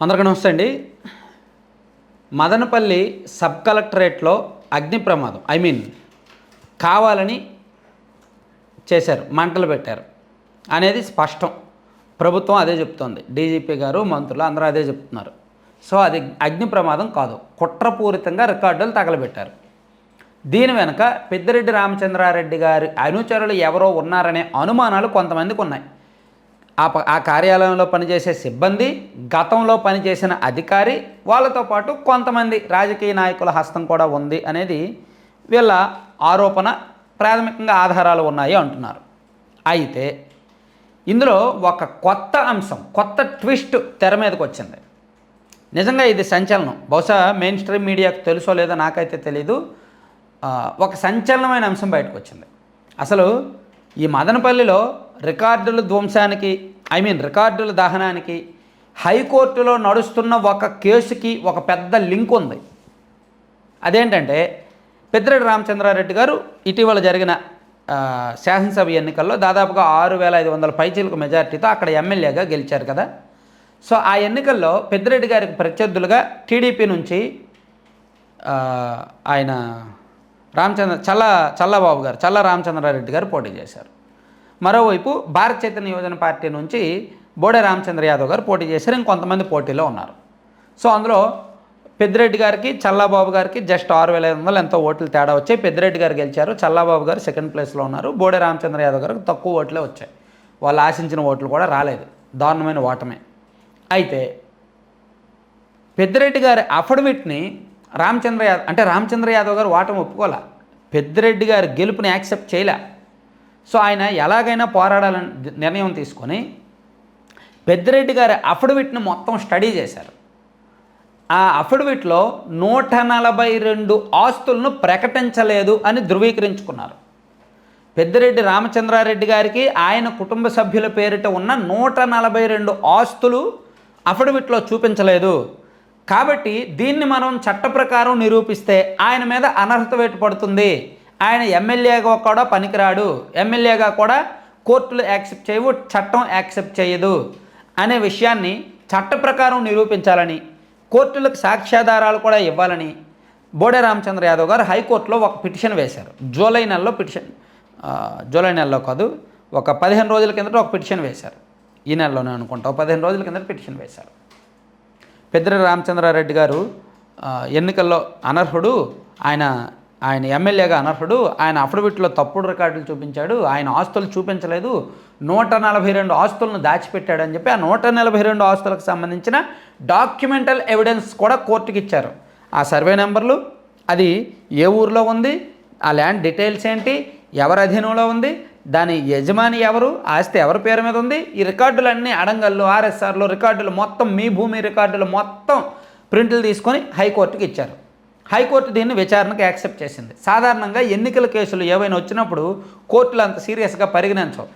అందరికీ నమస్తే అండి. మదనపల్లి సబ్ కలెక్టరేట్లో అగ్ని ప్రమాదం కావాలని చేశారు, మంటలు పెట్టారు అనేది స్పష్టం. ప్రభుత్వం అదే చెప్తోంది, డీజీపీ గారు మంత్రులు అందరూ అదే చెప్తున్నారు. సో అది అగ్ని ప్రమాదం కాదు, కుట్రపూరితంగా రికార్డులు తగలబెట్టారు. దీని వెనుక పెద్దిరెడ్డి రామచంద్రారెడ్డి గారి అనుచరులు ఎవరో ఉన్నారనే అనుమానాలు కొంతమందికి ఉన్నాయి. ఆ కార్యాలయంలో పనిచేసే సిబ్బంది, గతంలో పనిచేసిన అధికారి, వాళ్ళతో పాటు కొంతమంది రాజకీయ నాయకుల హస్తం కూడా ఉంది అనేది వీళ్ళ ఆరోపణ. ప్రాథమికంగా ఆధారాలు ఉన్నాయి అంటున్నారు. అయితే ఇందులో ఒక కొత్త అంశం, కొత్త ట్విస్ట్ తెర మీదకి వచ్చింది. నిజంగా ఇది సంచలనం. బహుశా మెయిన్ స్ట్రీమ్ మీడియాకు తెలుసో లేదో నాకైతే తెలీదు. ఒక సంచలనమైన అంశం బయటకు వచ్చింది. అసలు ఈ మదనపల్లిలో రికార్డుల ధ్వంసానికి రికార్డుల దహనానికి హైకోర్టులో నడుస్తున్న ఒక కేసుకి ఒక పెద్ద లింక్ ఉంది. అదేంటంటే పెద్దిరెడ్డి రామచంద్రారెడ్డి గారు ఇటీవల జరిగిన శాసనసభ ఎన్నికల్లో దాదాపుగా 6,500 పైచీలకు మెజార్టీతో అక్కడ ఎమ్మెల్యేగా గెలిచారు కదా. సో ఆ ఎన్నికల్లో పెద్దిరెడ్డి గారికి ప్రత్యర్థులుగా టీడీపీ నుంచి ఆయన చల్లా రామచంద్రారెడ్డి గారు పోటీ చేశారు. మరోవైపు భారత చైతన్య యువజన పార్టీ నుంచి బోడే రామచంద్ర యాదవ్ గారు పోటీ చేశారు. ఇంకొంతమంది పోటీలో ఉన్నారు. సో అందులో పెద్దిరెడ్డి గారికి చల్లాబాబు గారికి జస్ట్ 6,500 ఎంతో ఓట్లు తేడా వచ్చాయి. పెద్దిరెడ్డి గారు గెలిచారు, చల్లాబాబు గారు సెకండ్ ప్లేస్లో ఉన్నారు. బోడే రామచంద్ర యాదవ్ గారికి తక్కువ ఓట్లే వచ్చాయి, వాళ్ళు ఆశించిన ఓట్లు కూడా రాలేదు, దారుణమైన ఓటమే. అయితే పెద్దిరెడ్డి గారి అఫిడవిట్ని రామచంద్ర యాదవ్ గారు ఓటమి ఒప్పుకోలే, పెద్దిరెడ్డి గారి గెలుపుని యాక్సెప్ట్ చేయలే. సో ఆయన ఎలాగైనా పోరాడాలని నిర్ణయం తీసుకొని పెద్దిరెడ్డి గారి అఫిడవిట్ని మొత్తం స్టడీ చేశారు. ఆ అఫిడవిట్లో 142 ఆస్తులను ప్రకటించలేదు అని ధృవీకరించుకున్నారు. పెద్దిరెడ్డి రామచంద్రారెడ్డి గారికి ఆయన కుటుంబ సభ్యుల పేరిట ఉన్న 142 ఆస్తులు అఫిడవిట్లో చూపించలేదు. కాబట్టి దీన్ని మనం చట్ట ప్రకారం నిరూపిస్తే ఆయన మీద అనర్హత వేటు పడుతుంది, ఆయన ఎమ్మెల్యేగా కూడా పనికిరాడు, ఎమ్మెల్యేగా కూడా కోర్టులు యాక్సెప్ట్ చేయవు, చట్టం యాక్సెప్ట్ చేయదు అనే విషయాన్ని చట్ట ప్రకారం నిరూపించాలని, కోర్టులకు సాక్ష్యాధారాలు కూడా ఇవ్వాలని బోడే రామచంద్ర యాదవ్ గారు హైకోర్టులో ఒక పిటిషన్ వేశారు. జూలై నెలలో కాదు, ఒక 15 రోజుల కిందట ఒక పిటిషన్ వేశారు. ఈ నెలలోనే అనుకుంటా 15 రోజుల కిందట పిటిషన్ వేశారు. పెద్దిరెడ్డి రామచంద్రారెడ్డి గారు ఎన్నికల్లో అనర్హుడు, ఆయన ఎమ్మెల్యేగా అనర్హుడు, ఆయన అఫిడవిట్లో తప్పుడు రికార్డులు చూపించాడు, ఆయన ఆస్తులు చూపించలేదు, 142 ఆస్తులను దాచిపెట్టాడని చెప్పి ఆ 142 ఆస్తులకు సంబంధించిన డాక్యుమెంటల్ ఎవిడెన్స్ కూడా కోర్టుకి ఇచ్చారు. ఆ సర్వే నెంబర్లు, అది ఏ ఊరిలో ఉంది, ఆ ల్యాండ్ డీటెయిల్స్ ఏంటి, ఎవరి అధీనంలో ఉంది, దాని యజమాని ఎవరు, ఆస్తి ఎవరి పేరు మీద ఉంది, ఈ రికార్డులన్నీ అడంగల్లో ఆర్ఎస్ఆర్లో రికార్డులు మొత్తం, మీ భూమి రికార్డులు మొత్తం ప్రింట్లు తీసుకొని హైకోర్టుకి ఇచ్చారు. హైకోర్టు దీన్ని విచారణకు యాక్సెప్ట్ చేసింది. సాధారణంగా ఎన్నికల కేసులు ఏవైనా వచ్చినప్పుడు కోర్టులు అంత సీరియస్గా పరిగణించవు.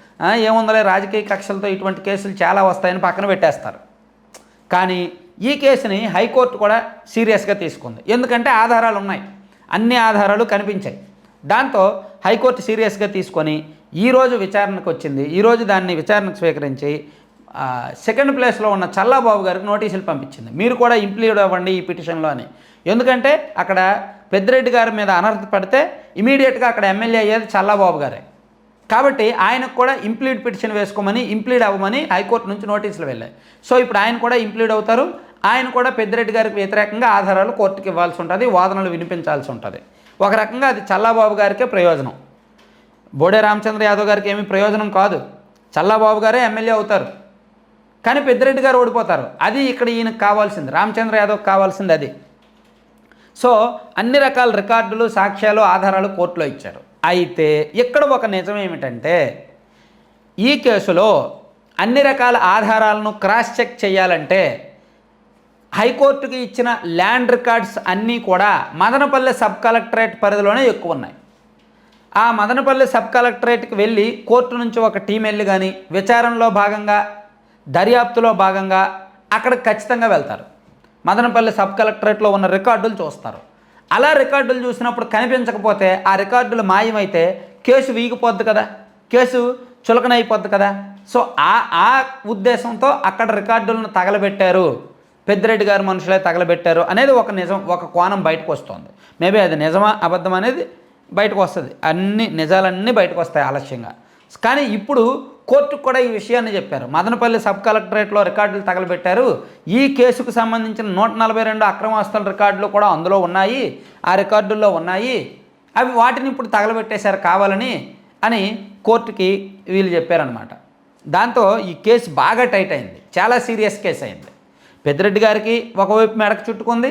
ఏముందలే రాజకీయ కక్షలతో ఇటువంటి కేసులు చాలా వస్తాయని పక్కన పెట్టేస్తారు. కానీ ఈ కేసుని హైకోర్టు కూడా సీరియస్గా తీసుకుంది. ఎందుకంటే ఆధారాలు ఉన్నాయి, అన్ని ఆధారాలు కనిపించాయి. దాంతో హైకోర్టు సీరియస్గా తీసుకొని ఈరోజు విచారణకు వచ్చింది. ఈరోజు దాన్ని విచారణకు స్వీకరించి సెకండ్ ప్లేస్లో ఉన్న చల్లాబాబు గారికి నోటీసులు పంపించింది, మీరు కూడా ఇంప్లీడ్ అవ్వండి ఈ పిటిషన్లో అని. ఎందుకంటే అక్కడ పెద్దిరెడ్డి గారి మీద అనర్హత పడితే ఇమీడియట్గా అక్కడ ఎమ్మెల్యే అయ్యేది చల్లాబాబు గారే. కాబట్టి ఆయనకు కూడా ఇంప్లీడ్ పిటిషన్ వేసుకోమని, ఇంప్లీడ్ అవ్వమని హైకోర్టు నుంచి నోటీసులు వెళ్ళాయి. సో ఇప్పుడు ఆయన కూడా ఇంప్లీడ్ అవుతారు. ఆయన కూడా పెద్దిరెడ్డి గారికి వ్యతిరేకంగా ఆధారాలు కోర్టుకి ఇవ్వాల్సి ఉంటుంది, వాదనలు వినిపించాల్సి ఉంటుంది. ఒక రకంగా అది చల్లాబాబు గారికే ప్రయోజనం, బోడే రామచంద్ర యాదవ్ గారికి ఏమీ ప్రయోజనం కాదు. చల్లాబాబు గారే ఎమ్మెల్యే అవుతారు, కానీ పెద్దిరెడ్డి గారు ఓడిపోతారు. అది ఇక్కడ ఈయనకు కావాల్సింది, రామచంద్ర యాదవ్కి కావాల్సింది అది. సో అన్ని రకాల రికార్డులు, సాక్ష్యాలు, ఆధారాలు కోర్టులో ఇచ్చారు. అయితే ఇక్కడ ఒక నిజం ఏమిటంటే ఈ కేసులో అన్ని రకాల ఆధారాలను క్రాస్ చెక్ చేయాలంటే హైకోర్టుకి ఇచ్చిన ల్యాండ్ రికార్డ్స్ అన్నీ కూడా మదనపల్లి సబ్ కలెక్టరేట్ పరిధిలోనే ఎక్కువ ఉన్నాయి. ఆ మదనపల్లి సబ్ కలెక్టరేట్కి వెళ్ళి కోర్టు నుంచి ఒక టీం వెళ్ళి కానీ విచారణలో భాగంగా, దర్యాప్తులో భాగంగా అక్కడికి ఖచ్చితంగా వెళ్తారు. మదనపల్లి సబ్ కలెక్టరేట్లో ఉన్న రికార్డులు చూస్తారు. అలా రికార్డులు చూసినప్పుడు కనిపించకపోతే, ఆ రికార్డులు మాయమైతే కేసు వీగిపోద్ది కదా, కేసు చులకనైపోద్ది కదా. సో ఆ ఉద్దేశంతో అక్కడ రికార్డులను తగలబెట్టారు పెద్దిరెడ్డి గారి మనుషులే తగలబెట్టారు అనేది ఒక నిజం, ఒక కోణం బయటకు వస్తుంది. మేబీ అది నిజమా అబద్ధం అనేది బయటకు వస్తుంది, అన్ని నిజాలన్నీ బయటకు వస్తాయి ఆలస్యంగా. కానీ ఇప్పుడు కోర్టుకు కూడా ఈ విషయాన్ని చెప్పారు. మదనపల్లి సబ్ కలెక్టరేట్లో రికార్డులు తగలబెట్టారు, ఈ కేసుకు సంబంధించిన 142 అక్రమాస్తుల రికార్డులు కూడా అందులో ఉన్నాయి, ఆ రికార్డుల్లో ఉన్నాయి, అవి వాటిని ఇప్పుడు తగలబెట్టేశారు కావాలని అని కోర్టుకి వీళ్ళు చెప్పారనమాట. దాంతో ఈ కేసు బాగా టైట్ అయింది, చాలా సీరియస్ కేసు అయింది. పెద్దిరెడ్డి గారికి ఒకవైపు మెడకు చుట్టుకుంది,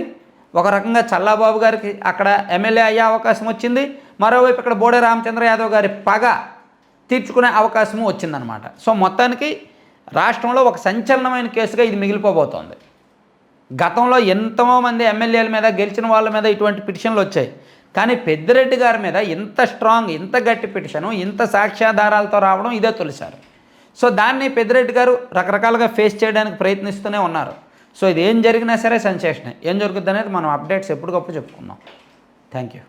ఒక రకంగా చల్లాబాబు గారికి అక్కడ ఎమ్మెల్యే అయ్యే అవకాశం వచ్చింది, మరోవైపు ఇక్కడ బోడే రామచంద్ర యాదవ్ గారి పగ తీర్చుకునే అవకాశము వచ్చిందనమాట. సో మొత్తానికి రాష్ట్రంలో ఒక సంచలనమైన కేసుగా ఇది మిగిలిపోబోతోంది. గతంలో ఎంతోమంది ఎమ్మెల్యేల మీద, గెలిచిన వాళ్ళ మీద ఇటువంటి పిటిషన్లు వచ్చాయి, కానీ పెద్దిరెడ్డి గారి మీద ఇంత స్ట్రాంగ్, ఇంత గట్టి పిటిషను, ఇంత సాక్ష్యాధారాలతో రావడం ఇదే తొలిసారి. సో దాన్ని పెద్దిరెడ్డి గారు రకరకాలుగా ఫేస్ చేయడానికి ప్రయత్నిస్తూనే ఉన్నారు. సో ఇది ఏం జరిగినా సరే సెన్సేషనే. ఏం జరుగుతుంది అనేది మనం అప్డేట్స్ ఎప్పటికప్పుడు చెప్పుకుందాం. Thank you.